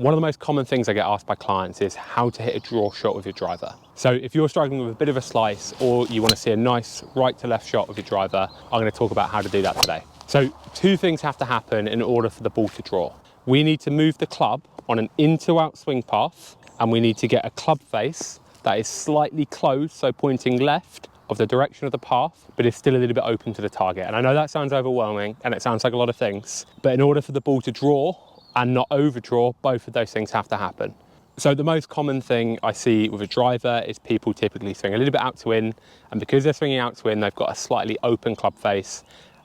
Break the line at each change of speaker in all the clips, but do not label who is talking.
One of the most common things I get asked by clients is how to hit a draw shot with your driver. So if you're struggling with a bit of a slice or you want to see a nice right to left shot with your driver, I'm going to talk about how to do that today. So two things have to happen in order for the ball to draw. We need to move the club on an in to out swing path, and we need to get a club face that is slightly closed, so pointing left of the direction of the path, but is still a little bit open to the target. And I know that sounds overwhelming and it sounds like a lot of things, but in order for the ball to draw and not overdraw, both of those things have to happen. So the most common thing I see with a driver is people typically swing a little bit out to in, and because they're swinging out to in, they've got a slightly open club face.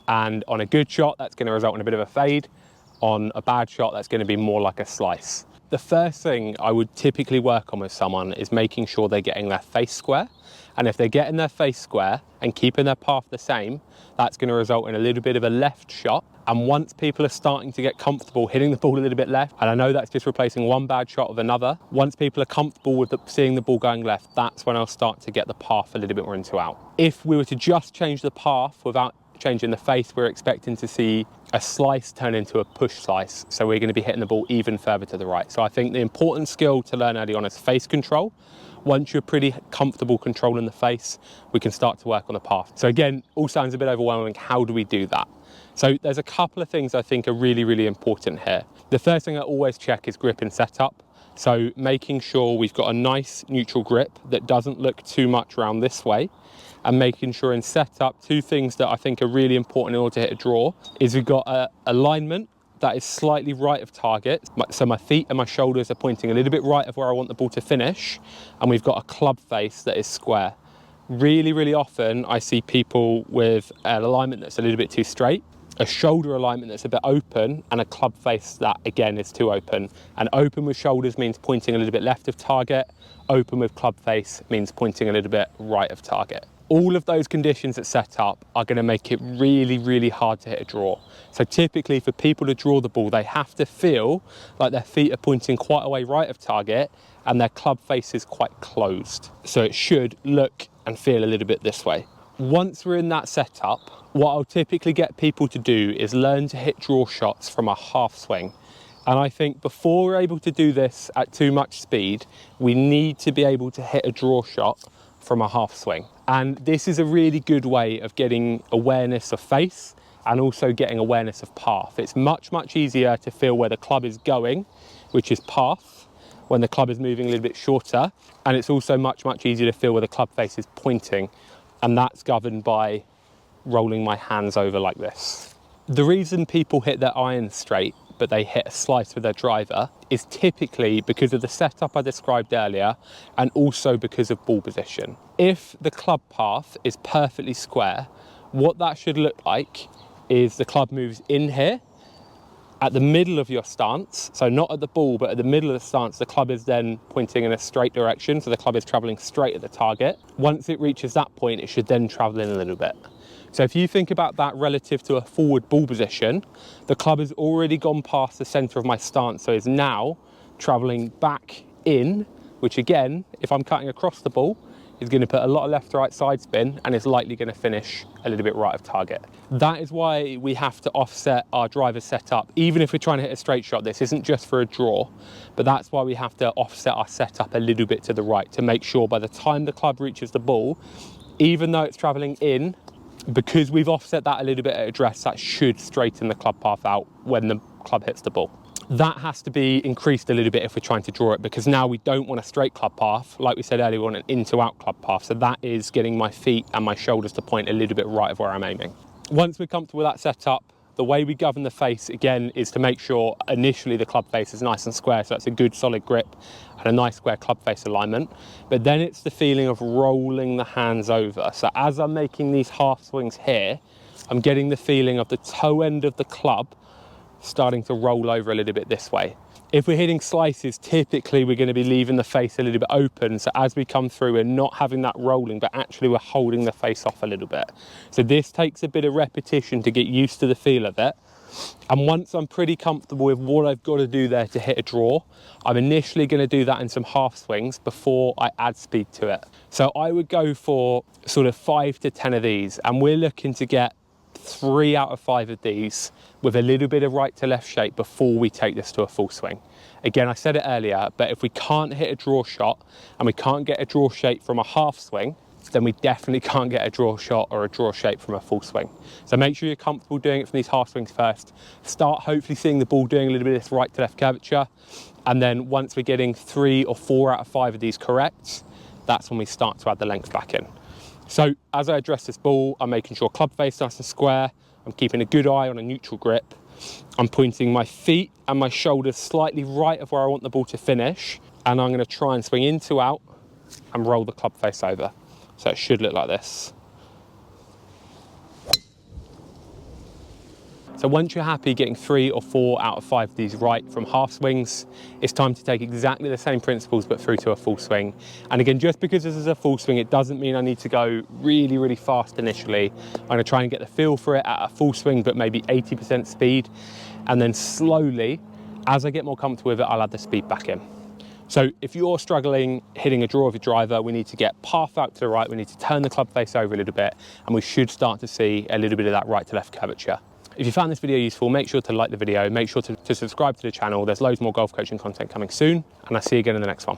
And on a good shot, that's going to result in a bit of a fade. On a bad shot, that's going to be more like a slice. The first thing I would typically work on with someone is making sure they're getting their face square. And if they're getting their face square and keeping their path the same, that's going to result in a little bit of a left shot. And once people are starting to get comfortable hitting the ball a little bit left, and I know that's just replacing one bad shot with another, once people are comfortable with seeing the ball going left, that's when I'll start to get the path a little bit more into out. If we were to just change the path without changing the face, we're expecting to see a slice turn into a push slice. So we're going to be hitting the ball even further to the right. So I think the important skill to learn early on is face control. Once you're pretty comfortable controlling the face, we can start to work on the path. So again, all sounds a bit overwhelming. How do we do that? So there's a couple of things I think are really, really important here. The first thing I always check is grip and setup. So making sure we've got a nice neutral grip that doesn't look too much around this way, and making sure in setup, two things that I think are really important in order to hit a draw is we've got a alignment that is slightly right of target. So my feet and my shoulders are pointing a little bit right of where I want the ball to finish. And we've got a club face that is square. Really, really often I see people with an alignment that's a little bit too straight, a shoulder alignment that's a bit open, and a club face that again is too open. And open with shoulders means pointing a little bit left of target. Open with club face means pointing a little bit right of target. All of those conditions that set up are going to make it really, really hard to hit a draw. So typically for people to draw the ball, they have to feel like their feet are pointing quite a way right of target and their club face is quite closed. So it should look and feel a little bit this way. Once we're in that setup, what I'll typically get people to do is learn to hit draw shots from a half swing. And I think before we're able to do this at too much speed, we need to be able to hit a draw shot from a half swing. And this is a really good way of getting awareness of face and also getting awareness of path. It's much, much easier to feel where the club is going, which is path, when the club is moving a little bit shorter. And it's also much, much easier to feel where the club face is pointing. And that's governed by rolling my hands over like this. The reason people hit their irons straight but they hit a slice with their driver is typically because of the setup I described earlier and also because of ball position. If the club path is perfectly square, what that should look like is the club moves in here at the middle of your stance, so not at the ball but at the middle of the stance. The club is then pointing in a straight direction, so the club is travelling straight at the target. Once it reaches that point, it should then travel in a little bit. So if you think about that relative to a forward ball position, the club has already gone past the centre of my stance, so it's now travelling back in, which again, if I'm cutting across the ball, is going to put a lot of left to right side spin and is likely going to finish a little bit right of target. That is why we have to offset our driver setup. Even if we're trying to hit a straight shot, this isn't just for a draw, but that's why we have to offset our setup a little bit to the right to make sure by the time the club reaches the ball, even though it's travelling in, because we've offset that a little bit at address, that should straighten the club path out when the club hits the ball. That has to be increased a little bit if we're trying to draw it, because now we don't want a straight club path. Like we said earlier, we want an in to out club path. So that is getting my feet and my shoulders to point a little bit right of where I'm aiming. Once we're comfortable with that setup, the way we govern the face again is to make sure initially the club face is nice and square, so that's a good solid grip and a nice square club face alignment. But then it's the feeling of rolling the hands over. So as I'm making these half swings here, I'm getting the feeling of the toe end of the club starting to roll over a little bit this way. If we're hitting slices, typically we're going to be leaving the face a little bit open. So as we come through, we're not having that rolling, but actually we're holding the face off a little bit. So this takes a bit of repetition to get used to the feel of it. And once I'm pretty comfortable with what I've got to do there to hit a draw, I'm initially going to do that in some half swings before I add speed to it. So I would go for sort of 5 to 10 of these, and we're looking to get 3 out of 5 of these with a little bit of right to left shape before we take this to a full swing. Again, I said it earlier, but if we can't hit a draw shot and we can't get a draw shape from a half swing, then we definitely can't get a draw shot or a draw shape from a full swing. So make sure you're comfortable doing it from these half swings first. Start hopefully seeing the ball doing a little bit of this right to left curvature. And then once we're getting 3 or 4 out of 5 of these correct, that's when we start to add the length back in. So as I address this ball, I'm making sure club face nice and square. I'm keeping a good eye on a neutral grip. I'm pointing my feet and my shoulders slightly right of where I want the ball to finish. And I'm going to try and swing into out and roll the club face over. So it should look like this. So once you're happy getting 3 or 4 out of 5 of these right from half swings, it's time to take exactly the same principles but through to a full swing. And again, just because this is a full swing, it doesn't mean I need to go really, really fast initially. I'm going to try and get the feel for it at a full swing, but maybe 80% speed. And then slowly, as I get more comfortable with it, I'll add the speed back in. So if you're struggling hitting a draw of your driver, we need to get path out to the right, we need to turn the club face over a little bit, and we should start to see a little bit of that right to left curvature. If you found this video useful, make sure to like the video, make sure to subscribe to the channel. There's loads more golf coaching content coming soon, and I'll see you again in the next one.